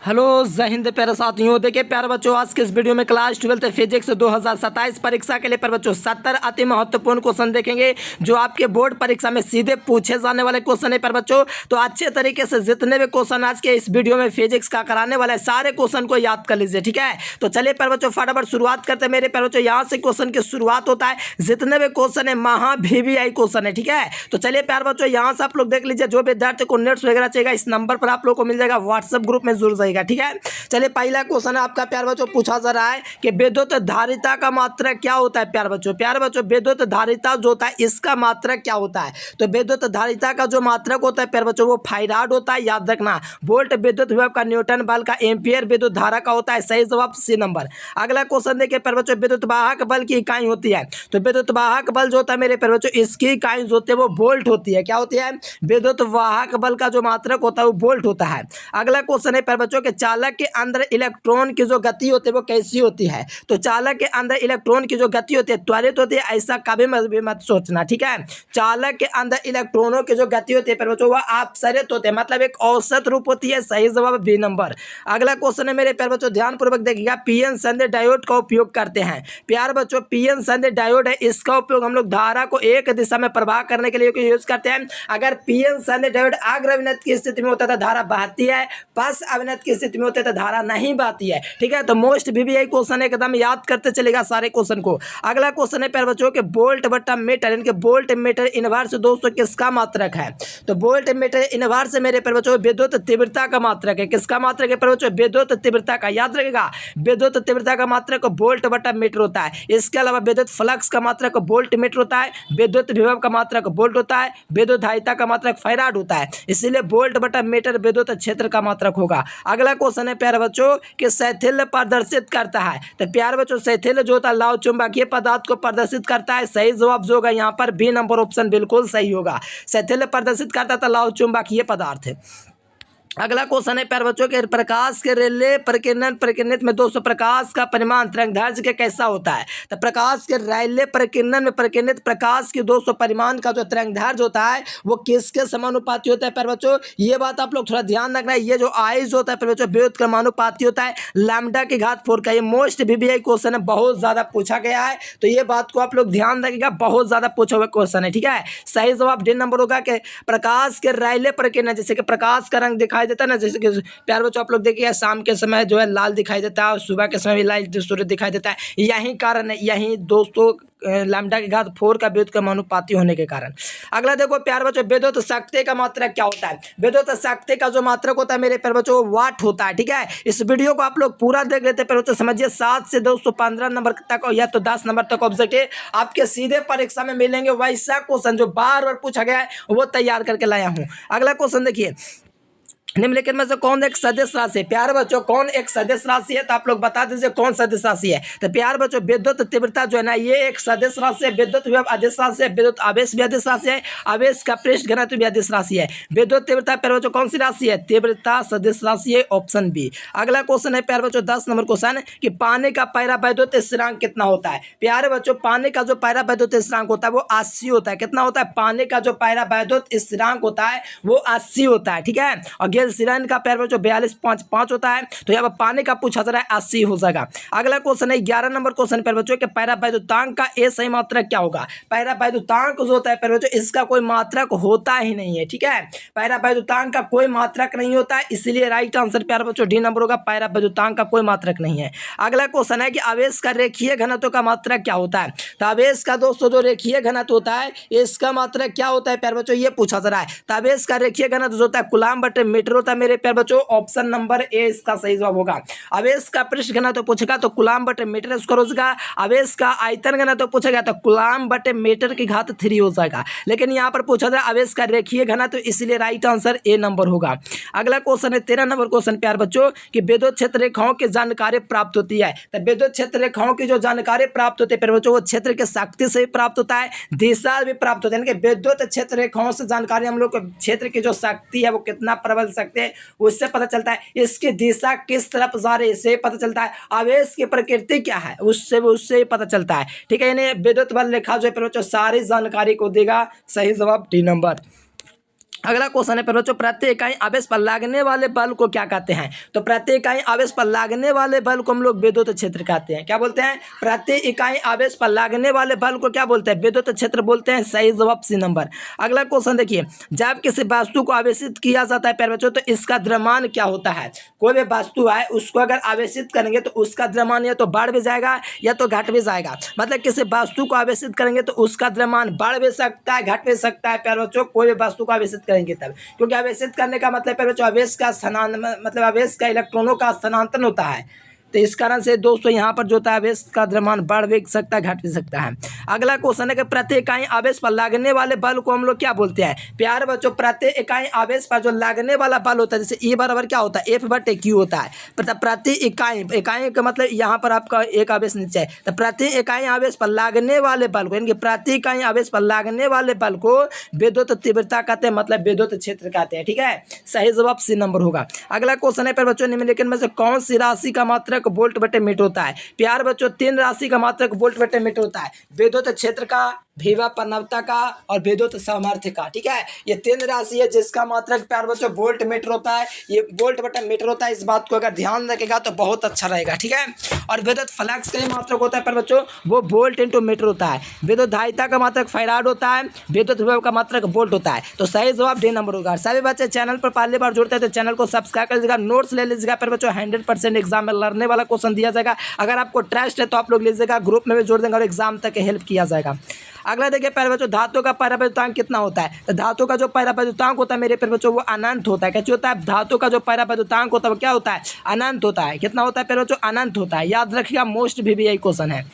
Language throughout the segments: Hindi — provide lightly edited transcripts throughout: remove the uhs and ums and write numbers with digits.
हेलो जय हिंद प्यारे साथियों। देखिए प्यारे बच्चों, आज के इस वीडियो में क्लास 12 फिजिक्स 2027 परीक्षा के लिए प्यारे बच्चों 70 अति महत्वपूर्ण क्वेश्चन देखेंगे जो आपके बोर्ड परीक्षा में सीधे पूछे जाने वाले क्वेश्चन है प्यारे बच्चों। तो अच्छे तरीके से जितने भी क्वेश्चन आज के इस वीडियो में फिजिक्स का कराने वाले सारे क्वेश्चन को याद कर लीजिए, ठीक है। तो चलिए प्यारे बच्चों फटाफट शुरुआत करते हैं। मेरे प्यारे बच्चों यहाँ से क्वेश्चन की शुरुआत होता है। जितने भी क्वेश्चन है महा VVI क्वेश्चन है, ठीक है। तो चलिए प्यारे बच्चों यहाँ से आप लोग देख लीजिए। जो विद्यार्थी को नोट्स वगैरह चाहिए इस नंबर पर आप लोग को मिल जाएगा, व्हाट्सएप ग्रुप में जुड़ जाएगा, ठीक है। चलिए पहला क्वेश्चन आपका प्यारे बच्चों पूछा जा रहा है कि विद्युत धारिता का मात्रक क्या होता है। प्यारे बच्चों विद्युत धारिता जो होता है इसका मात्रक क्या होता है। तो विद्युत धारिता का जो मात्रक होता है प्यारे बच्चों वो फैराड होता है, याद रखना। वोल्ट विद्युत विभव का, न्यूटन बल का, एम्पियर विद्युत धारा का होता है। सही जवाब सी नंबर। अगला क्वेश्चन देखिए प्यारे बच्चों, विद्युत वाहक बल की इकाई होती है। तो विद्युत वाहक बल जो होता है मेरे प्यारे बच्चों इसकी इकाई जो होती है वो वोल्ट होती है। क्या होती है? विद्युत वाहक बल का जो मात्रक होता है वो वोल्ट होता है। अगला क्वेश्चन है प्यारे बच्चों के चालक के अंदर इलेक्ट्रॉन की जो गति होती है वो कैसी होती है। तो चालक के अंदर इलेक्ट्रॉन की जो गति होती है त्वरित होती है, ऐसा कभी मत सोचना, ठीक है। चालक के अंदर इलेक्ट्रॉनों की जो गति होती है प्यारे बच्चों वह अपसरित होते हैं, मतलब एक औसत रूप होती है। सही जवाब बी नंबर। अगला क्वेश्चन है मेरे प्यारे बच्चों ध्यानपूर्वक देखिएगा। पीएन संधि डायोड का उपयोग करते हैं। प्यारे बच्चों पीएन संधि डायोड है, इसका उपयोग हम लोग धारा को एक दिशा में प्रवाह करने के लिए यूज करते हैं। अगर पीएन संधि डायोड अग्र अविनत की स्थिति में होता है तो धारा बहती है, पश्च अविनत की स्थिति में होता है तो धारा नहीं बहती है, ठीक है। तो मोस्ट VVI क्वेश्चन एकदम याद करते चलेगा सारे क्वेश्चन को। अगला क्वेश्चन है प्यारे बच्चों के वोल्ट बटा मीटर, इनके वोल्ट मीटर इनवर्स दोस्तों किसका मात्रक है। तो वोल्ट मीटर इनवर्स मेरे प्यारे बच्चों विद्युत तीव्रता का मात्रक है। किसका मात्रक है प्यारे बच्चों? विद्युत तीव्रता का। याद रखिएगा विद्युत तीव्रता का मात्रक वोल्ट बटा मीटर होता है। इसके अलावा विद्युत फ्लक्स का मात्रक वोल्ट मीटर होता है, विद्युत विभव का मात्रक वोल्ट होता है, विद्युत धारिता का मात्रक फैराड होता है। इसीलिए वोल्ट बटा मीटर विद्युत क्षेत्र का मात्रक होगा। अगला क्वेश्चन है प्यारे बच्चों कि शैथिल्य प्रदर्शित करता है। तो प्यारे बच्चों शैथिल्य जो होता है लौह चुंबकीय पदार्थ को प्रदर्शित करता है। सही जवाब जो होगा यहाँ पर बी नंबर ऑप्शन बिल्कुल सही होगा। शैथिल्य प्रदर्शित करता था लौह चुंबकीय पदार्थ। अगला क्वेश्चन है प्यारे बच्चों के प्रकाश के रेले प्रकीर्णन में दोस्तों प्रकाश का परिमाण तरंगदैर्घ्य के कैसा होता है। तो प्रकाश के रेले प्रकीर्णन में प्रकीर्णित प्रकाश की दोस्तों परिमाण का जो तरंगदैर्घ्य होता है वो किसके समानुपाती होता है प्यारे बच्चों। ये बात आप लोग थोड़ा ध्यान रखना है। ये जो आइज होता है प्यारे बच्चों विद्युत क्रमानुपाती होता है लैम्डा की घात 4 का। ये मोस्ट VVI क्वेश्चन है, बहुत ज्यादा पूछा गया है, तो ये बात को आप लोग ध्यान रखिएगा, बहुत ज्यादा पूछा हुआ क्वेश्चन है, ठीक है। सही जवाब डी नंबर होगा कि प्रकाश के रेले प्रकीर्णन, जैसे कि प्रकाश का रंग दिखाई देता है ना, जैसे कि प्यारे बच्चों आप लोग देखिए शाम के समय जो है लाल दिखाई देता है और सुबह के समय भी लाल सूर्य दिखाई देता है। यही कारण है, यही दोस्तों लैम्डा की घात 4 का विद्युत क्रमानुपाती होने के कारण। अगला देखो प्यारे बच्चों विद्युत शक्ति का मात्रक क्या होता है। विद्युत शक्ति का जो मात्रक होता है मेरे प्यारे बच्चों वाट होता है, ठीक है। इस वीडियो को आप लोग पूरा देख लेते हैं प्यारे बच्चों, समझिए 7 से दोस्तों 15 नंबर तक या तो 10 नंबर तक ऑब्जेक्टिव आपके सीधे परीक्षा में मिलेंगे। वैसा क्वेश्चन जो बार बार पूछा गया है वो तैयार करके लाया हूँ। अगला क्वेश्चन देखिए, निम्नलिखित में से कौन एक सदिश राशि है। प्यारे बच्चों कौन एक सदिश राशि है, तो आप लोग बता दीजिए कौन सदिश राशि है। तो प्यारे बच्चों विद्युत तीव्रता जो है ना ये एक सदिश राशि है, विद्युत विभव अदिश राशि है, विद्युत आवेश भी अदिश राशि है, आवेश का पृष्ठ घनत्व भी अदिश राशि है। विद्युत तीव्रता प्यारे बच्चों कौन सी राशि है? तीव्रता सदिश राशि है, ऑप्शन बी। अगला क्वेश्चन है प्यारे बच्चों 10 नंबर क्वेश्चन कि पानी का पैरा वैद्युत स्थिरांक कितना होता है। प्यारे बच्चों पानी का जो पैरा वैद्युत स्थिरांक होता है वो 80 होता है। कितना होता है? पानी का जो पैरा वैद्युत स्थिरांक होता है वो 80 होता है, ठीक है। और गैल्सियन का प्यारे जो 42.5 होता है। तो यहाँ पर पानी का पूछा जा रहा है 80 हो जाएगा। अगला क्वेश्चन है 11 नंबर क्वेश्चन प्यारे बच्चों के पैरा वैद्युतांक का ए सही मात्रक क्या होगा। पैरा वैद्युतांक जो होता है प्यारे बच्चों इसका कोई मात्रक होता ही नहीं है, ठीक है। पैरा वैद्युतांक का कोई मात्रक नहीं होता है, इसलिए राइट आंसर प्यारे बच्चों डी नंबर होगा, पैरा वैद्युतांक का कोई मात्रक नहीं है। अगला क्वेश्चन है कि आवेश का रेखीय घनत्व का मात्रक क्या होता है। तो आवेश का दोस्तों जो रेखीय घनत्व होता है इसका मात्रक क्या होता है प्यारे बच्चों ये पूछा जा रहा है। तो आवेश का रेखीय घनत्व जो होता है कूलम बटे मीटर होता है मेरे प्यारे बच्चों, ऑप्शन नंबर ए इसका सही जवाब होगा। आवेश का पृष्ठ घनत्व पूछेगा तो कूलम बटे मीटर उसका हो जाएगा। आवेश का आयतन घनत्व पूछेगा तो कूलम बटे मीटर की घात 3 हो जाएगा। लेकिन यहाँ पर पूछा जाए आवेश का रेखीय घनत्व, इसलिए राइट आंसर ए नंबर होगा। अगला क्वेश्चन है 13 नंबर क्वेश्चन प्यारे बच्चों कि विद्युत क्षेत्र रेखाओं की जानकारी प्राप्त होती है। तो विद्युत क्षेत्र रेखाओं की जो जानकारी प्राप्त होती है प्यारे बच्चों वो क्षेत्र के शक्ति से प्राप्त होता है, दिशा भी प्राप्त होता है। यानी कि विद्युत क्षेत्र रेखाओं से जानकारी हम लोग को क्षेत्र की जो शक्ति है वो कितना प्रबल शक्ति है उससे पता चलता है। इसकी दिशा किस तरफ जा रही है इससे पता चलता है। आवेश की प्रकृति क्या है उससे पता चलता है, ठीक है। यानी विद्युत बल रेखा जो है सारी जानकारी को देगा। सही जवाब डी नंबर। अगला क्वेश्चन है प्यारे बच्चों, प्रति इकाई आवेश पर लगने वाले बल को क्या कहते हैं? तो प्रति इकाई आवेश पर लगने वाले बल को हम लोग विद्युत क्षेत्र कहते हैं। क्या बोलते हैं? प्रति इकाई आवेश पर लगने वाले बल को क्या बोलते हैं? विद्युत क्षेत्र बोलते हैं। सही जवाब सी नंबर। अगला क्वेश्चन देखिए, जब किसी वस्तु को आवेशित किया जाता है प्यारे बच्चों तो इसका द्रव्यमान क्या होता है? कोई भी वस्तु है उसको अगर आवेशित करेंगे तो उसका द्रव्यमान या तो बढ़ भी जाएगा या तो घट भी जाएगा। मतलब किसी वस्तु को आवेशित करेंगे तो उसका द्रव्यमान बढ़ भी सकता है, घट भी सकता है प्यारे बच्चों, कोई भी वस्तु को आवेशित करेंगे तब। क्योंकि आवेशित करने का मतलब प्यारे बच्चों आवेश का मतलब आवेश का इलेक्ट्रॉनों का स्थानांतरण होता है। तो इस कारण से दोस्तों यहाँ पर जो होता है आवेश का द्रव्यमान बढ़ भी सकता है, घट भी सकता है। अगला क्वेश्चन है कि प्रति इकाई आवेश पर लगने वाले बल को हम लोग क्या बोलते हैं? प्यारे बच्चों, प्रति इकाई आवेश पर जो लगने वाला बल होता है, जैसे E बराबर क्या होता है? F/Q होता है। प्रति इकाई का मतलब यहाँ पर आपका एक आवेश नीचे है, तो प्रति इकाई आवेश पर लगने वाले बल को, यानी कि प्रति इकाई आवेश पर लगने वाले बल को विद्युत तीव्रता कहते हैं, मतलब विद्युत क्षेत्र कहते हैं। ठीक है, सही जवाब सी नंबर होगा। अगला क्वेश्चन है प्यारे बच्चों, निम्नलिखित में से कौन सी राशि का मात्रक वोल्ट बटे मीटर होता है? प्यारे बच्चों, 3 राशि का मात्रक वोल्ट बटे मीटर होता है। विद्युत क्षेत्र का, विभव परनवता का और विद्युत सामर्थ्य का। ठीक है, ये 3 राशि है जिसका मात्रक प्यारे बच्चों वोल्ट मीटर होता है। ये वोल्ट बटे मीटर होता है, इस बात को अगर ध्यान रखेगा तो बहुत अच्छा रहेगा। ठीक है, और विद्युत फ्लक्स का मात्रक होता है प्यारे बच्चों, वो वोल्ट इंटू मीटर होता है। विद्युत धारिता का मात्रक फैराड होता है, विद्युत विभव का मात्रक वोल्ट होता है। तो सही जवाब डी नंबर होगा। सभी बच्चे चैनल पर पहली बार जुड़ते हैं तो चैनल को सब्सक्राइब कर लीजिएगा, नोट्स ले लीजिएगा प्यारे बच्चों। 100% एग्जाम में लड़ने वाला क्वेश्चन दिया जाएगा। अगर आपको ट्रस्ट है तो आप लोग लीजिएगा, ग्रुप में भी जोड़ देंगे और एग्जाम तक हेल्प किया जाएगा। अगला देखिए प्यारे बच्चों, धातु का परावैद्युतांक कितना होता है? तो धातु का जो परावैद्युतांक होता है मेरे प्यारे बच्चों वो अनंत होता है। कैसे होता है? धातु का जो परावैद्युतांक होता है वो क्या होता है? अनंत होता है। कितना होता है प्यारे बच्चों? अनंत होता है। याद रखिएगा, मोस्ट भी यही क्वेश्चन है।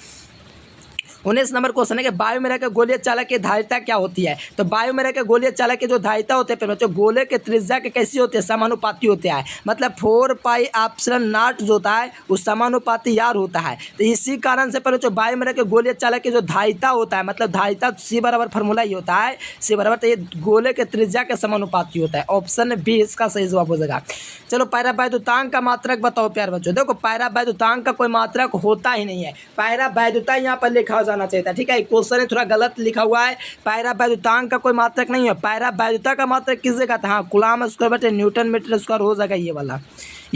19 नंबर क्वेश्चन है कि वायु में रहकर गोलीय चालक की धारिता क्या होती है? तो वायु में रहकर गोलीय चालक की जो धारिता होते हैं बच्चों, गोले के त्रिज्या के कैसी होती है? समानुपाती होते हैं। मतलब 4πε0 जो होता है वो समानुपाती यार होता है। तो इसी कारण से बच्चों वायु में रहकर गोलीय चालक की जो धारिता होता है, मतलब धारिता C बराबर फॉर्मूला ही होता है, C बराबर, तो ये गोले के त्रिज्या के समानुपाती होता है। ऑप्शन बी इसका सही जवाब हो जाएगा। चलो, परावैद्युतांक का मात्रक बताओ प्यारे बच्चों। देखो, परावैद्युतांक का कोई मात्रक होता ही नहीं है। परावैद्युता यहाँ पर लिखा जाना चाहिए था। ठीक है, क्वेश्चन है थोड़ा गलत लिखा हुआ है। परावैद्युतांक का कोई मात्रक नहीं है। परावैद्युता का मात्रक किस जगह था? हाँ, कूलाम स्क्वायर बटे न्यूटन मीटर स्क्वायर हो जाएगा। ये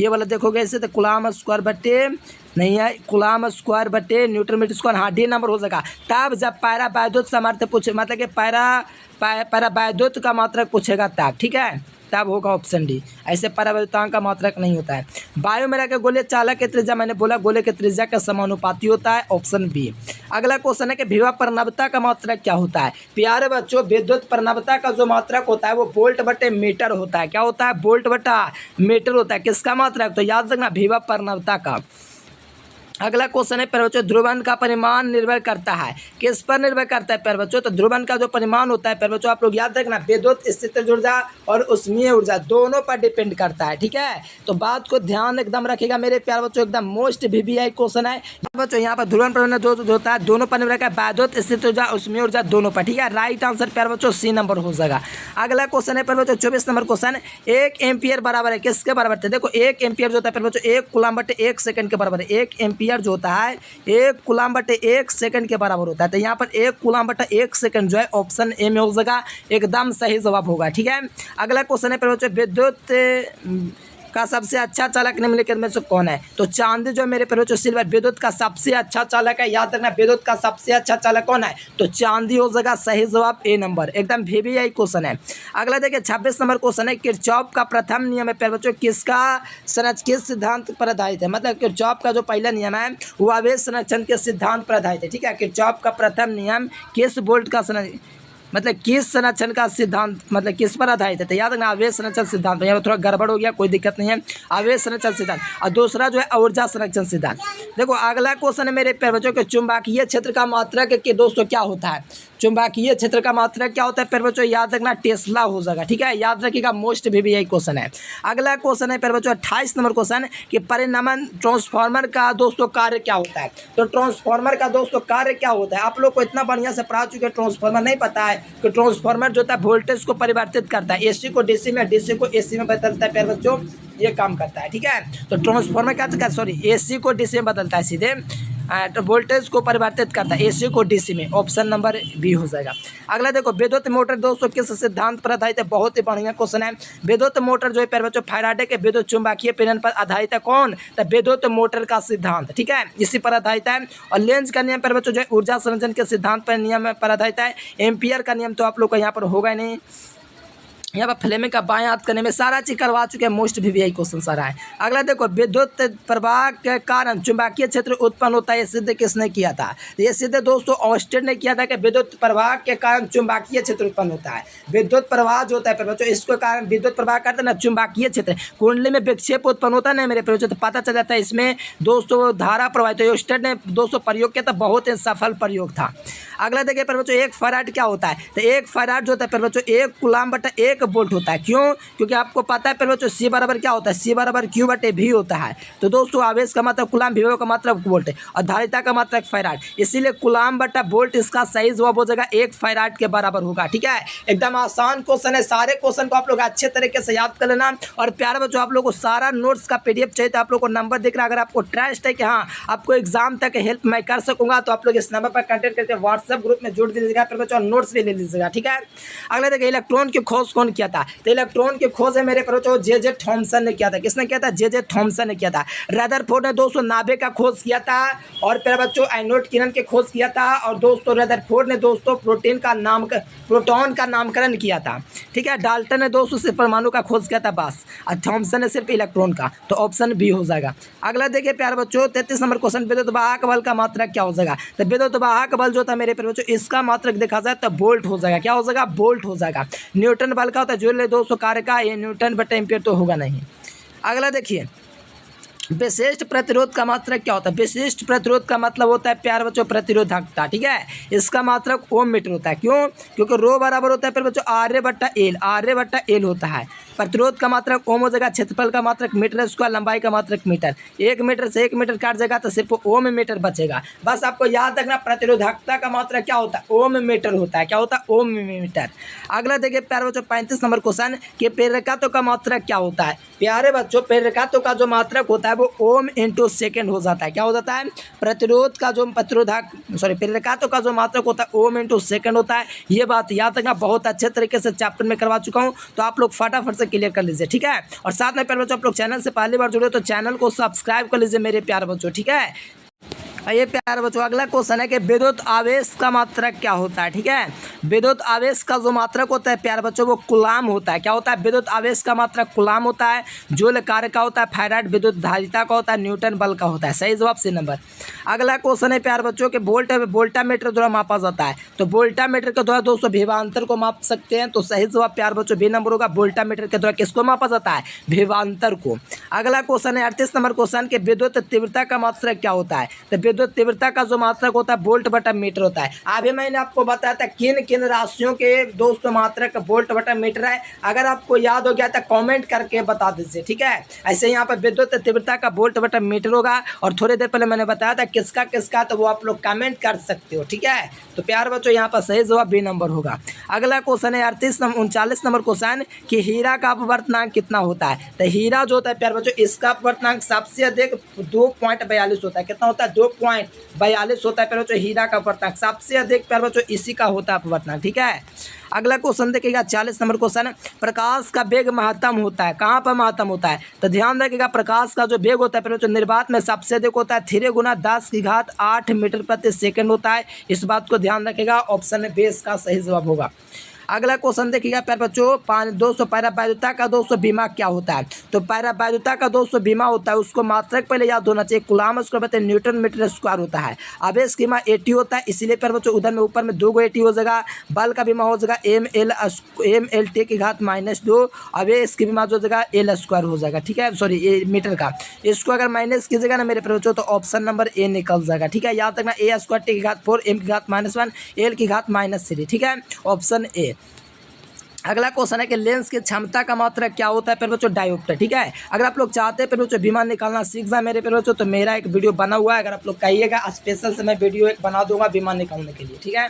वाला देखोगे ऐसे तो कूलाम स्क्वायर बटे नहीं है, कूलाम स्क्वायर बटे न्यूटन मीटर स्क्वायर। हाँ, डी नंबर हो जाएगा। तब जब परावैद्युत सामर्थ्य पूछे, मतलब कि परावैद्युत का मात्रक पूछेगा तब, ठीक है, तब होगा ऑप्शन डी। ऐसे परावैद्युतांक का मात्रक नहीं होता है। वायु में रहकर गोले चालक के त्रिज्या, मैंने बोला गोले के त्रिज्या का समानुपाती होता है। Option B. अगला क्वेश्चन है कि विभव परनवता का मात्रक क्या होता है? प्यारे बच्चों, विद्युत परनवता का जो मात्रक होता है वो वोल्ट बटे मीटर होता है। क्या होता है? वोल्ट बटा मीटर होता है। किसका मात्रक? तो याद रखना, विभव परनवता का। अगला क्वेश्चन है प्यारे बच्चों, ध्रुवण का परिमाण निर्भर करता है, किस पर निर्भर करता है प्यारे बच्चों? तो ध्रुवण का जो परिमाण होता है प्यारे बच्चों, आप लोग याद रखना, विद्युत स्थितिज ऊर्जा और उष्मीय ऊर्जा दोनों पर डिपेंड करता है। ठीक है, तो बात को ध्यान एकदम रखिएगा मेरे प्यारे बच्चों, एकदम मोस्ट VVI क्वेश्चन है बच्चों। यहाँ पर ध्रुवण परिमाण जो होता है दोनों पर निर्भर करता है, विद्युत स्थितिज ऊर्जा, उष्मीय ऊर्जा दोनों पर। ठीक है, राइट आंसर प्यारे बच्चों C नंबर हो जाएगा। अगला क्वेश्चन है प्यारे बच्चों 24 नंबर क्वेश्चन, 1 एम्पियर बराबर है किसके बराबर है? देखो, 1 एम्पियर जो होता है प्यारे बच्चों 1 कूलम बटे 1 सेकंड के बराबर है। 1 एम्पियर जो होता है 1 कूलम बटे 1 सेकंड के बराबर होता है। तो यहाँ पर 1 कूलम बटे 1 सेकंड जो है ऑप्शन ए में हो जाएगा, एकदम सही जवाब होगा। ठीक है, अगला क्वेश्चन है बच्चों, विद्युत का सबसे अच्छा चालक निम्नलिखित में से कौन है? तो चांदी जो मेरे प्यारे बच्चों सिल्वर विद्युत का सबसे अच्छा चालक है। याद रखना, विद्युत का सबसे अच्छा चालक कौन है? तो चांदी हो जाएगा। सही जवाब ए नंबर, एकदम VVI क्वेश्चन है। अगला देखिए 26 नंबर क्वेश्चन है, किरचॉफ का प्रथम नियम है प्यारे बच्चों किसका किस सिद्धांत पर आधारित है? मतलब किरचॉफ का जो पहला नियम है वो आवेश संरक्षण के सिद्धांत पर आधारित है। ठीक है, किरचॉफ का प्रथम नियम किस वोल्ट का मतलब किस संरक्षण का सिद्धांत, मतलब किस पर आधारित है? तो याद रखना, आवेश संरक्षण सिद्धांत। यहाँ पर थोड़ा गड़बड़ हो गया, कोई दिक्कत नहीं है। आवेश संरक्षण सिद्धांत और दूसरा जो है ऊर्जा संरक्षण सिद्धांत। देखो, अगला क्वेश्चन है मेरे प्यारे बच्चों के चुंबकीय क्षेत्र का मात्रक के दोस्तों क्या होता है? चुंबकीय क्षेत्र का मात्रक क्या होता है प्यारे बच्चों? याद रखना, टेस्ला हो जाएगा। ठीक है, याद रखिएगा, मोस्ट VVI क्वेश्चन है। अगला क्वेश्चन है प्यारे बच्चों 28 नंबर क्वेश्चन कि परिनमन ट्रांसफार्मर का दोस्तों कार्य क्या होता है? तो ट्रांसफार्मर का दोस्तों कार्य क्या होता है? आप लोग को इतना बढ़िया से पढ़ा चुके, ट्रांसफार्मर नहीं पता है कि ट्रांसफार्मर जो होता है वोल्टेज को परिवर्तित करता है, AC को DC में, DC को AC में बदलता है प्यारे बच्चों, ये काम करता है। ठीक है, तो ट्रांसफार्मर क्या, सॉरी, AC को DC में बदलता है सीधे, वोल्टेज को परिवर्तित करता है, AC को DC में। ऑप्शन नंबर बी हो जाएगा। अगला देखो, विद्युत मोटर दोस्तों किस सिद्धांत पर आधारित है? बहुत ही बढ़िया क्वेश्चन है। विद्युत मोटर जो है प्यारे बच्चों फैराडे के विद्युत चुंबकीय प्रेरण पर आधारित है। कौन? तो विद्युत मोटर का सिद्धांत, ठीक है, इसी पर आधारित है। और लेंज का नियम प्यारे बच्चों जो है ऊर्जा संरक्षण के सिद्धांत पर नियम पर आधारित है। एम्पियर का नियम तो आप लोग को यहाँ पर होगा ही नहीं। यहाँ पर फ्लेमिंग का बाएं हाथ करने में सारा चीज करवा चुके हैं। मोस्ट VVI क्वेश्चन सारा है। अगला देखो, विद्युत प्रवाह के कारण चुंबकीय क्षेत्र उत्पन्न होता है, ये सिद्ध किसने किया था? ये सिद्ध दोस्तों ऑस्टेन ने किया था कि विद्युत प्रवाह के कारण चुंबकीय क्षेत्र उत्पन्न होता है। विद्युत प्रवाह जो होता है बच्चों, इसके कारण विद्युत प्रवाह करते हैं ना, चुंबकीय क्षेत्र कुंडली में विक्षेप उत्पन्न होता है ना मेरे बच्चों, तो पता चल जाता है इसमें दोस्तों धारा प्रवाहित। तो ऑस्टेन ने दोस्तों प्रयोग किया था, बहुत ही सफल प्रयोग था। अगला देखिए पर बच्चों, एक फैराड क्या होता है? तो एक फैराड जो होता है पर बच्चों 1 कूलम बटा 1 वोल्ट होता है। क्यों? क्योंकि आपको पता है पर बच्चों C बराबर क्या होता है? C बराबर Q बटे V होता है। तो दोस्तों आवेश का मात्रक कूलम, विभव का मात्रक वोल्ट और धारिता का मात्रक फैराड, इसीलिए कूलम बटा वोल्ट इसका सही जवाब हो जाएगा 1 फैराड के बराबर होगा। ठीक है, एकदम आसान क्वेश्चन है। सारे क्वेश्चन को आप लोग अच्छे तरीके से याद कर लेना। और प्यारे बच्चों, आप लोग को सारा नोट्स का PDF चाहिए तो आप लोग को नंबर दिख रहा है। अगर आपको ट्रस्ट है कि हाँ आपको एग्जाम तक हेल्प मैं कर सकूंगा, तो आप लोग इस नंबर पर कंटेक्ट करके व्हाट्सएप ग्रुप में जुड़ दीजिएगा, फिर बच्चों नोट्स भी ले लीजिएगा। ठीक है, अगला देखिए, इलेक्ट्रॉन की खोज कौन किया था? तो इलेक्ट्रॉन की खोज है मेरे बच्चों J.J. थॉमसन ने किया था। किसने किया था? J.J. थॉमसन ने किया था। रदरफोर्ड ने दोस्तों नाभिक का खोज किया था। और फिर बच्चों एनोड किरण की खोज किया था। और दोस्तों रदरफोर्ड ने दोस्तों प्रोटॉन का नामकरण किया था। ठीक है, डाल्टन ने दोस्तों सिर्फ परमाणु का खोज किया था बस, और थॉमसन ने सिर्फ इलेक्ट्रॉन का। तो ऑप्शन बी हो जाएगा। अगला देखिए प्यारे बच्चों, 33 नंबर क्वेश्चन, विद्युत वाहक बल का मात्रक क्या हो जाएगा? तो विद्युत वाहक बल जो था मेरे प्यारे बच्चों, इसका मात्रक देखा जाए तो वोल्ट हो जाएगा। क्या हो जाएगा? वोल्ट हो जाएगा। न्यूटन बल का होता है जो 200 कार्य का, ये न्यूटन बटे एम्पियर तो होगा नहीं। अगला देखिए, विशिष्ट प्रतिरोध का मात्रक क्या होता है? विशिष्ट प्रतिरोध का मतलब होता है प्यारे बच्चों प्रतिरोधकता। ठीक है, इसका मात्रक ओम मीटर होता है। क्यों? क्योंकि रो बराबर होता है फिर बच्चों आर्य बट्टा एल होता है। प्रतिरोध का मात्रक ओम हो जाएगा, क्षेत्रफल का मात्रक मीटर स्क्वायर, लंबाई का मात्रक मीटर। 1 मीटर से 1 मीटर काट जाएगा तो सिर्फ ओम मीटर बचेगा। बस आपको याद रखना, प्रतिरोधकता का मात्रक क्या होता है? ओम मीटर होता है। क्या होता है? ओम मीटर। अगला देखिए प्यारे बच्चों, 35 नंबर क्वेश्चन, कि प्रेरकत्व का मात्रक क्या होता है? प्यारे बच्चों, प्रेरकत्व का जो मात्रक होता है वो ओम इंटू सेकेंड हो जाता है। क्या हो जाता है? प्रेरकत्व का जो मात्रक होता है ओम इंटू सेकेंड होता है। ये बात याद रखना, बहुत अच्छे तरीके से चैप्टर में करवा चुका हूँ, तो आप लोग फटाफट से क्लियर कर लीजिए। ठीक है, और साथ में प्यारे बच्चों, आप लोग चैनल से पहली बार जुड़े तो चैनल को सब्सक्राइब कर लीजिए मेरे प्यारे बच्चों। ठीक है, ये प्यारे बच्चों अगला क्वेश्चन है कि विद्युत आवेश का मात्रक क्या होता है? ठीक है, विद्युत आवेश का जो मात्रक होता है प्यारे बच्चों वो कूलम होता है। क्या होता है? विद्युत आवेश का मात्रक कूलम होता है। जूल कार्य का होता है, फैराड विद्युत धारिता का होता है, न्यूटन बल का होता है। सही जवाब C नंबर। अगला क्वेश्चन है प्यारे बच्चों के वोल्टामीटर द्वारा मापा जाता है। तो वोल्टामीटर के द्वारा दोस्तों विभवांतर को माप सकते हैं। तो सही जवाब प्यारे बच्चों B नंबर होगा। वोल्टामीटर के द्वारा किसको मापा जाता है? विभवांतर को। अगला क्वेश्चन है 38 नंबर क्वेश्चन के विद्युत तीव्रता का मात्रक क्या होता है? तो विद्युत तीव्रता का जो मात्रक होता है वोल्ट बटा मीटर होता है। अभी मैंने आपको बताया था किन किन राशियों के दोस्तों मात्रक वोल्ट बटा मीटर है। अगर आपको याद हो गया तो कमेंट करके बता दीजिए। ठीक है, ऐसे यहाँ पर विद्युत तीव्रता का वोल्ट बटा मीटर होगा। और थोड़ी देर पहले मैंने बताया था किसका, तो वो आप लोग कमेंट कर सकते हो। ठीक है, तो प्यार बच्चों यहाँ पर सही जवाब B नंबर होगा। अगला क्वेश्चन है 39 नंबर क्वेश्चन कि हीरा का अपवर्तनांक कितना होता है? तो हीरा जो होता है प्यार बच्चों, इसका अपवर्तनांक सबसे अधिक 2.42 होता है। कितना होता है? 2.42 होता है प्यार बच्चों हीरा का अपवर्तनांक। सबसे अधिक प्यार बच्चों इसी का होता है अपवर्तनांक। ठीक है, अगला क्वेश्चन देखिएगा 40 नंबर क्वेश्चन, प्रकाश का वेग महत्तम होता है। कहाँ पर महत्तम होता है? तो ध्यान रखिएगा, प्रकाश का जो वेग होता है प्यारे बच्चों निर्वात में सबसे अधिक होता है। 3 × 10⁸ मीटर प्रति सेकंड होता है। इस बात को ध्यान रखिएगा, ऑप्शन B इसका सही जवाब होगा। अगला क्वेश्चन देखिएगा प्यारे बच्चों 200 पैरावैद्युता का 200 बीमा क्या होता है? तो पैरावैद्युता का 200 बीमा होता है, उसको मात्रक पहले याद होना चाहिए। कूलम उसको बताए न्यूटन मीटर स्क्वायर होता है। आवेश की बीमा 80 होता है, इसीलिए प्यारे बच्चों उधर में ऊपर में 2 80 हो जाएगा। बल का बीमा हो जाएगा mLT की घात -2। आवेश की बीमा जो जगह L स्क्वायर हो जाएगा। ठीक है, सॉरी मीटर का, इसको अगर माइनस कीजिएगा ना मेरे प्यारे बच्चों तो ऑप्शन नंबर A निकल जाएगा। ठीक है, याद रखना A² T की घात 4, M की घात -1, L की घात -3। ठीक है, ऑप्शन A। अगला क्वेश्चन है कि लेंस की क्षमता का मात्रक क्या होता है प्यारे बच्चों? डायोप्टर। ठीक है, अगर आप लोग चाहते हैं प्यारे बच्चों विमान निकालना सीख जाए मेरे प्यारे बच्चों, तो मेरा एक वीडियो बना हुआ है। अगर आप लोग कहिएगा स्पेशल से मैं वीडियो एक बना दूंगा विमान निकालने के लिए। ठीक है,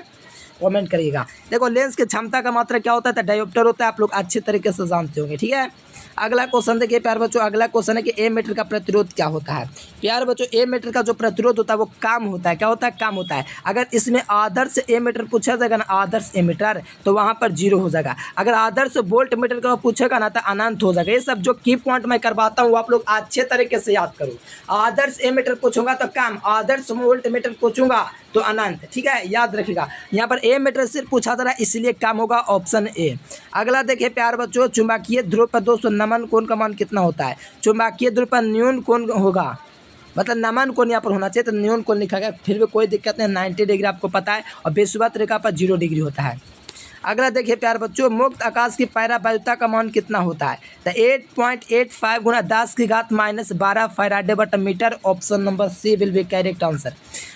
कमेंट करिएगा। देखो लेंस की क्षमता का मात्रक क्या होता है? तो डायोप्टर होता है। आप लोग अच्छे तरीके से जानते होंगे। ठीक है, अगला क्वेश्चन देखिए प्यारे बच्चों, अगला क्वेश्चन है कि एमीटर का प्रतिरोध क्या होता है। प्यारे बच्चों, एमीटर का जो प्रतिरोध होता है वो काम होता है। क्या होता है? काम होता है। अगर इसमें आदर्श एमीटर पूछा जाएगा ना, आदर्श एमीटर, तो वहाँ पर 0 हो जाएगा। अगर आदर्श वोल्ट मीटर का पूछेगा ना तो अनंत हो जाएगा। ये सब जो की पॉइंट मैं करवाता हूँ आप लोग अच्छे तरीके से याद करो। आदर्श एमीटर पूछूंगा तो काम, आदर्श वोल्ट मीटर पूछूंगा तो अनंत। ठीक है, याद रखिएगा। यहाँ पर एमीटर सिर्फ पूछा जा रहा है इसलिए काम होगा ऑप्शन ए। अगला देखिए प्यार बच्चों, चुंबकीय ध्रुव पर दोस्तों नमन कोण का मान कितना होता है। चुंबकीय ध्रुव पर न्यून कोण होगा, मतलब नमन कोण यहाँ पर होना चाहिए, तो न्यून कोण लिखा गया, फिर भी कोई दिक्कत नहीं। 90 डिग्री आपको पता है, और विषुवत रेखा पर 0 डिग्री होता है। अगला देखिए प्यार बच्चों, मुक्त आकाश की पैरावायुता का मान कितना होता है। तो 8.85 गुणा 10⁻12 फैराडे/मीटर। Option number C will be correct answer.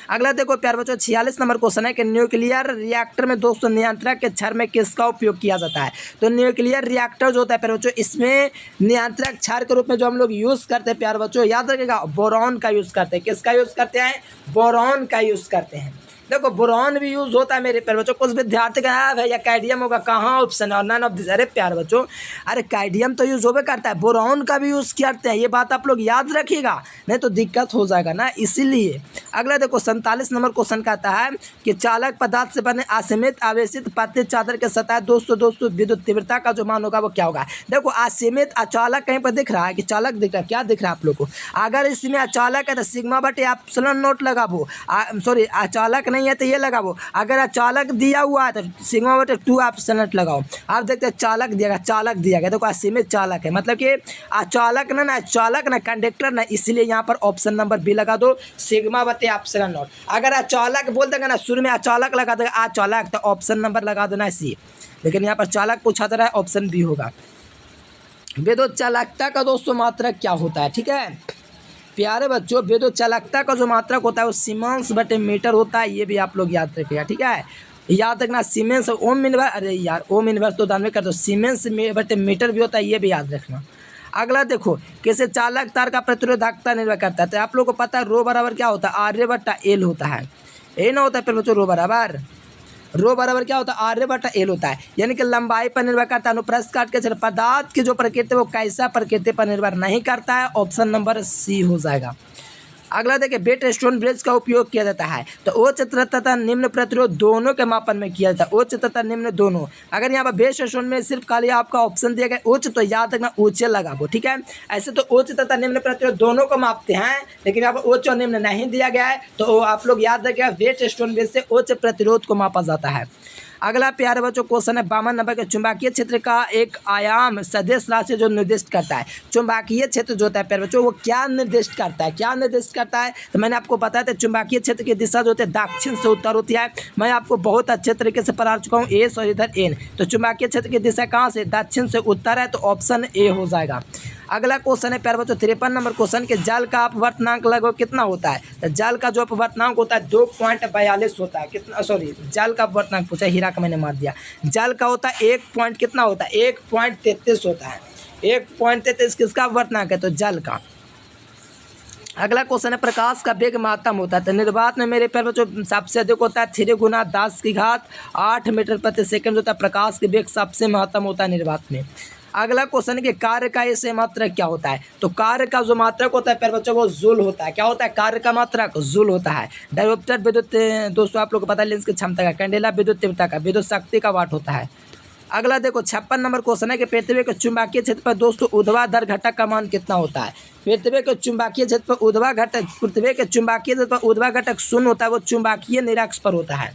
अगला देखो प्यार बच्चों, 46 नंबर क्वेश्चन है कि न्यूक्लियर रिएक्टर में दोस्तों नियंत्रक के क्षार में किसका उपयोग किया जाता है। तो न्यूक्लियर रिएक्टर जो होता है प्यार बच्चों, इसमें नियंत्रक क्षार के रूप में जो हम लोग यूज़ करते हैं प्यार बच्चों, याद रखिएगा, बोरॉन का यूज़ करते हैं। किसका यूज़ करते हैं? बोरॉन का यूज़ करते हैं। देखो बोरॉन भी यूज़ होता है मेरे प्यार बच्चों। कुछ विद्यार्थी का भैया कैडियम होगा, कहाँ ऑप्शन है, और नन ऑफ दिस। अरे प्यार बच्चों, अरे कैडियम तो यूज़ होवे करता है, बोरॉन का भी यूज़ करते हैं। ये बात आप लोग याद रखिएगा, नहीं तो दिक्कत हो जाएगा ना, इसीलिए। अगला देखो 47 नंबर क्वेश्चन कहता है कि चालक पदार्थ से बने असीमित आवेशित पतली चादर के सतह दोस्तों विद्युत तीव्रता का जो मान होगा वो क्या होगा। देखो असीमित अचालक कहीं पर दिख रहा है कि चालक दिख रहा है, क्या दिख रहा है आप लोग को? अगर इसमें अचालक है तो सिग्मा/एप्सिलॉन नॉट लगाबो, सॉरी अचालक नहीं है तो ये लगाओ। अगर अचालक दिया हुआ है तो सिग्मा/2 लगाओ। आप देखते हैं चालक दिया गया, चालक दिया गया, देखो असीमित चालक है, मतलब कि अचालक ना चालक ना कंडक्टर ना, इसलिए यहाँ पर ऑप्शन नंबर बी लगा दो, सिग्मा/एप्सिलॉन नॉट। अगर अचालक बोल देगा ना, शुरू में अचालक लगा देगा अचालक, तो ऑप्शन नंबर लगा देना सी। लेकिन यहाँ पर चालक पूछा जा रहा है, ऑप्शन बी होगा। विद्युत चालकता का दोस्तों मात्रक क्या होता है। ठीक है प्यारे बच्चों, विद्युत चालकता का जो मात्रक होता है वो सीमेंस/मीटर होता है। ये भी आप लोग याद रखिएगा। ठीक है, याद रखना सीमेंस ओम इनवर्स, अरे यार ओम इनवर्स तो दानवे कर दो, सीमेंस/मीटर भी होता है, ये भी याद रखना। अगला देखो, किसे चालक तार का प्रतिरोधकता निर्भर करता है। तो आप लोगों को पता है रो बराबर क्या होता है, R/L होता है। ये ना होता है फिर बच्चों रो बराबर क्या होता है, R/L होता है। यानी कि लंबाई पर निर्भर करता है। अनुप्रस्थ काट के चल पदार्थ की जो प्रकृति वो कैसा प्रकृति पर निर्भर नहीं करता है। ऑप्शन नंबर सी हो जाएगा। अगला देखिए, वेट स्टोन ब्रिज का उपयोग किया जाता है। तो उच्च तथा निम्न प्रतिरोध दोनों के मापन में किया जाता है, उच्च तथा निम्न दोनों। अगर यहाँ पर वेट स्टोन में सिर्फ खाली आपका ऑप्शन दिया गया उच्च, तो याद रखना ऊंचे लगाओ। ठीक है, ऐसे तो उच्च तथा निम्न प्रतिरोध दोनों को मापते हैं, लेकिन यहाँ पर उच्च और निम्न नहीं दिया गया है, तो आप लोग याद रखिएगा वेट स्टोन ब्रिज से उच्च प्रतिरोध को मापा जाता है। अगला प्यारे बच्चों क्वेश्चन है 52 नंबर के, चुंबकीय क्षेत्र का एक आयाम सदिश राशि जो निर्दिष्ट करता है। चुंबकीय क्षेत्र जो होता है प्यारे बच्चों वो क्या निर्दिष्ट करता है, क्या निर्दिष्ट करता है। तो मैंने आपको बताया था चुंबकीय क्षेत्र की दिशा जो होती है दक्षिण से उत्तर होती है। मैं आपको बहुत अच्छे तरीके से पढ़ा चुका हूँ, एस और इधर एन। तो चुंबकीय क्षेत्र की दिशा कहाँ से, दक्षिण से उत्तर है, तो ऑप्शन ए हो जाएगा। अगला क्वेश्चन है प्यारे बच्चों 53 नंबर क्वेश्चन के, जल का अपवर्तनांक लगभग कितना होता है। तो जल का जो अपवर्तनांक होता है 2.42 होता है। कितना, सॉरी जल का अपवर्तनांक पूछा, हीरा का मैंने मार दिया। जल का होता है 1 पॉइंट कितना होता है, 1.33 होता है। 1.33 किसका अपवर्तनांक है, तो जल का। अगला क्वेश्चन है प्रकाश का वेग महत्तम होता है। तो निर्वात में मेरे प्यारे बच्चों सबसे अधिक होता है 3 गुना 10⁸ मीटर प्रति सेकंड होता है। प्रकाश के वेग सबसे महत्तम होता है निर्वात में। अगला क्वेश्चन है कि कार्य का ऐसे मात्रक क्या होता है। तो कार्य का जो मात्रक होता है प्यारे बच्चों वो जूल होता है। क्या होता है, कार्य का मात्रक जूल होता है। डायोप्टर विद्युत दोस्तों आप लोग को पता है लेंस की क्षमता का, कैंडेला विद्युत तीव्रता का, विद्युत शक्ति का वाट होता है। अगला देखो 56 नंबर क्वेश्चन है कि पृथ्वी के चुंबकीय क्षेत्र पर दोस्तों ऊर्ध्वाधर घटक का मान कितना होता है। पृथ्वी के चुंबकीय क्षेत्र पर ऊर्ध्वा घटक शून्य होता है, वो चुंबकीय निरक्ष पर होता है।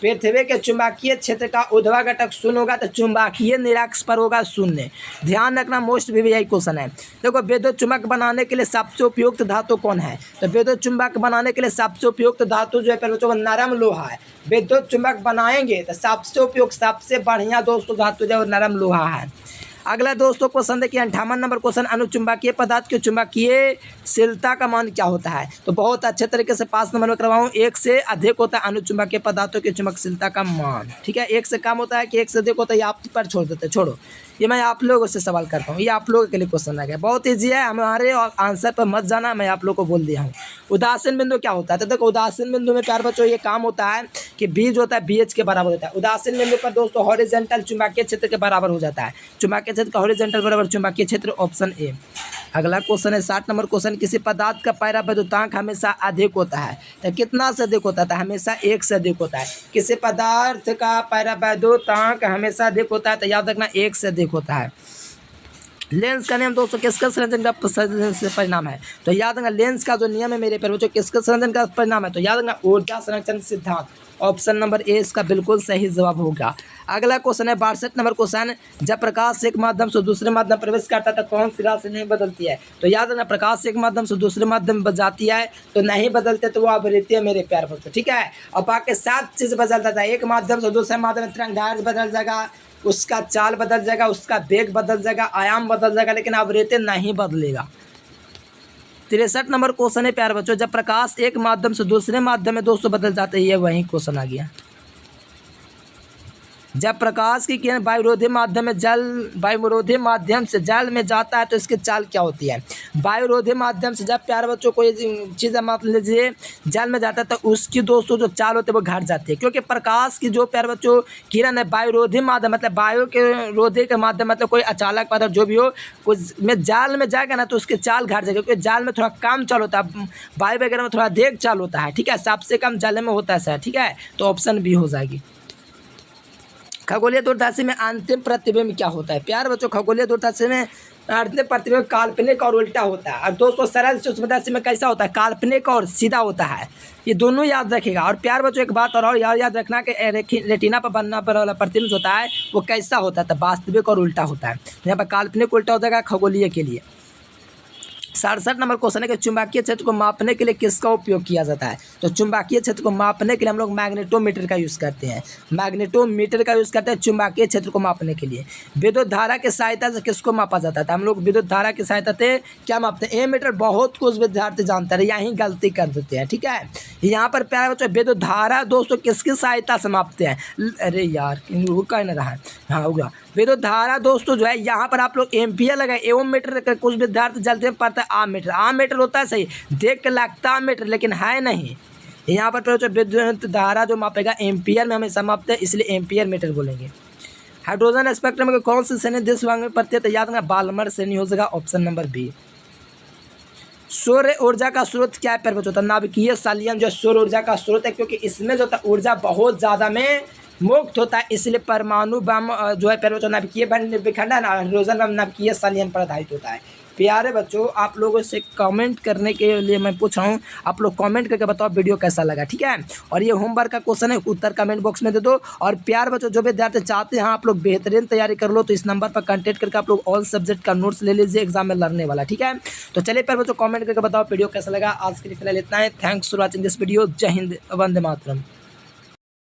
पृथ्वी के चुंबकीय क्षेत्र का ऊर्ध्वा घटक शून्य होगा तो चुंबकीय निरक्ष पर होगा शून्य। ध्यान रखना, मोस्ट वीवीआई क्वेश्चन है। देखो विद्युत चुंबक बनाने के लिए सबसे उपयुक्त धातु कौन है। तो विद्युत चुंबक बनाने के लिए सबसे उपयुक्त धातु जो है पहले बच्चों नरम लोहा है। विद्युत चुंबक बनाएंगे तो सबसे उपयुक्त सबसे बढ़िया दोस्तों धातु जो है नरम लोहा है। अगला दोस्तों क्वेश्चन देखिए 58 नंबर क्वेश्चन, अनुचुंबकीय पदार्थ की चुंबकीयशीलता का मान क्या होता है। तो बहुत अच्छे तरीके से 5 नंबर में करवाऊँ, 1 से अधिक होता है अनुचुंबकीय पदार्थों की चुंबकशीलता का मान। ठीक है, 1 से कम होता है कि 1 से अधिक होता है, आप पर छोड़ देते, छोड़ो। ये मैं आप लोगों से सवाल करता हूँ, ये आप लोगों के लिए क्वेश्चन आ गया, बहुत ईजी है, हमारे आंसर पर मत जाना, मैं आप लोगों को बोल दिया हूँ। उदासीन बिंदु क्या होता है? तो देखो उदासीन बिंदु में प्यार बच्चों ये काम होता है कि बी जो होता है BH के बराबर होता है। उदासीन बिंदु पर दोस्तों हॉरिजॉन्टल चुंबकीय क्षेत्र के बराबर हो जाता है। चुंबकीय क्षेत्र का हॉरिजॉन्टल बराबर चुंबकीय क्षेत्र, ऑप्शन ए। अगला क्वेश्चन है 60 नंबर क्वेश्चन, किसी पदार्थ का पैरावैद्युतांक हमेशा अधिक होता है, तो कितना से अधिक होता है? हमेशा 1 से अधिक होता है। किसी पदार्थ का पैरावैद्युतांक हमेशा अधिक होता है, तो याद रखना 1 से अधिक होता है। लेंस का नियम दोस्तों किसका संरचन का परिणाम है? तो याद रखना लेंस का जो नियम है मेरे प्यारे बच्चों किसका संरचन का परिणाम है? तो याद रखना ऊर्जा संरक्षण सिद्धांत, ऑप्शन नंबर ए इसका बिल्कुल सही जवाब होगा। अगला क्वेश्चन है 62 नंबर क्वेश्चन, जब प्रकाश एक माध्यम से दूसरे माध्यम प्रवेश करता है तो कौन सी राशि नहीं बदलती है? तो याद रखना प्रकाश एक माध्यम से दूसरे माध्यम में जाती है तो नहीं बदलते, तो वो आवृत्ति है मेरे प्यारे बच्चों, ठीक है। और बाकी 7 चीज़ बदलता है, एक माध्यम से दूसरे माध्यम में तरंग दैर्घ्य बदल जाएगा, उसका चाल बदल जाएगा, उसका वेग बदल जाएगा, आयाम बदल जाएगा, लेकिन आवृत्ति नहीं बदलेगा। 63 नंबर क्वेश्चन है प्यारे बच्चों, जब प्रकाश एक माध्यम से दूसरे माध्यम में दोस्तों बदल जाते हैं, ये वही क्वेश्चन आ गया। जब प्रकाश की किरण वायुरोधी माध्यम से जल में जाता है तो इसकी चाल क्या होती है? वायुरोधी माध्यम से जब प्यारे बच्चों कोई चीज़ मान लीजिए जल में जाता है तो उसकी दोस्तों जो चाल होती है वो घट जाती है, क्योंकि प्रकाश की जो प्यारे बच्चों किरण है वायुरोधी माध्यम मतलब वायु के रोधी के माध्यम मतलब कोई अचालक पदार्थ जो भी हो कुछ में जाल में जाएगा ना तो उसकी चाल घट जाएगी, क्योंकि जाल में थोड़ा कम चाल होता है, वायु वगैरह में थोड़ा अधिक चाल होता है, ठीक है, सबसे कम जल में होता है सर, ठीक है, तो ऑप्शन बी हो जाएगी। खगोलीय दूरदर्शी में अंतिम प्रतिबिंब क्या होता है? प्यार बच्चों खगोलीय दूरदर्शी में अंतिम प्रतिबिंब काल्पनिक और उल्टा होता है, और दोस्तों सरल सूक्ष्मदर्शी में कैसा होता है? काल्पनिक और सीधा होता है, ये दोनों याद रखेगा। और प्यार बच्चों एक बात और याद रखना कि रेटिना पर बनना पर वाला प्रतिबिंब होता है वो कैसा होता है? तो वास्तविक और उल्टा होता है। यहाँ पर काल्पनिक उल्टा हो जाएगा खगोलीय के लिए। 67 नंबर क्वेश्चन है कि चुंबकीय क्षेत्र को मापने के लिए किसका उपयोग किया जाता है? तो चुंबकीय क्षेत्र को मापने के लिए हम लोग मैग्नेटोमीटर का यूज़ करते हैं, मैग्नेटोमीटर का यूज़ करते हैं चुंबकीय क्षेत्र को मापने के लिए। विद्युत धारा की सहायता से किसको मापा जाता है? तो हम लोग विद्युत धारा की सहायता से क्या मापते हैं? एमीटर। बहुत कुछ विद्यार्थी जानते हैं, यहीं गलती कर देते हैं, ठीक है। यहाँ पर प्यारे बच्चों विद्युत धारा दोस्तों किसकी सहायता से मापते हैं? अरे यार रुका नहीं रहा है, हाँ होगा। विद्युत धारा दोस्तों जो है यहाँ पर आप लोग एम्पियर लगाए, एवं मीटर, कुछ विद्यार्थी जल्दी में पढ़ता है आम मीटर होता है, सही देख के लगता है मीटर लेकिन है नहीं। यहाँ पर विद्युत धारा जो मापेगा एम्पियर में हमेशा मापते हैं, इसलिए एम्पियर मीटर बोलेंगे। हाइड्रोजन स्पेक्ट्रम में कौन सी श्रेणी देश भाग में पड़ती है? तो याद रखना बाल्मर श्रेणी हो जाएगा, ऑप्शन नंबर बी। सौर ऊर्जा का स्रोत क्या है प्यारे बच्चों? तो नाभिकीय संलयन जो सौर ऊर्जा का स्रोत है, क्योंकि इसमें जो ऊर्जा बहुत ज़्यादा में मुक्त होता है, इसलिए परमाणु बम जो है प्यारे बच्चों नाभिकीय विखंडन हाइड्रोजन बम नाभिकीय संलयन पर आधारित होता है। प्यारे बच्चों आप लोगों से कमेंट करने के लिए मैं पूछ रहा हूँ, आप लोग कमेंट करके बताओ वीडियो कैसा लगा, ठीक है। और ये होमवर्क का क्वेश्चन है, उत्तर कमेंट बॉक्स में दे दो। और प्यारे बच्चों जो विद्यार्थी चाहते हैं आप लोग बेहतरीन तैयारी कर लो तो इस नंबर पर कांटेक्ट करके आप लोग ऑल सब्जेक्ट का नोट्स ले लीजिए, एग्जाम में लड़ने वाला, ठीक है। तो चलिए प्यारे बच्चों कमेंट करके बताओ वीडियो कैसा लगा। आज के लिए फिलहाल इतना है। Thanks for watching this video. जय हिंद, वंदे मातरम।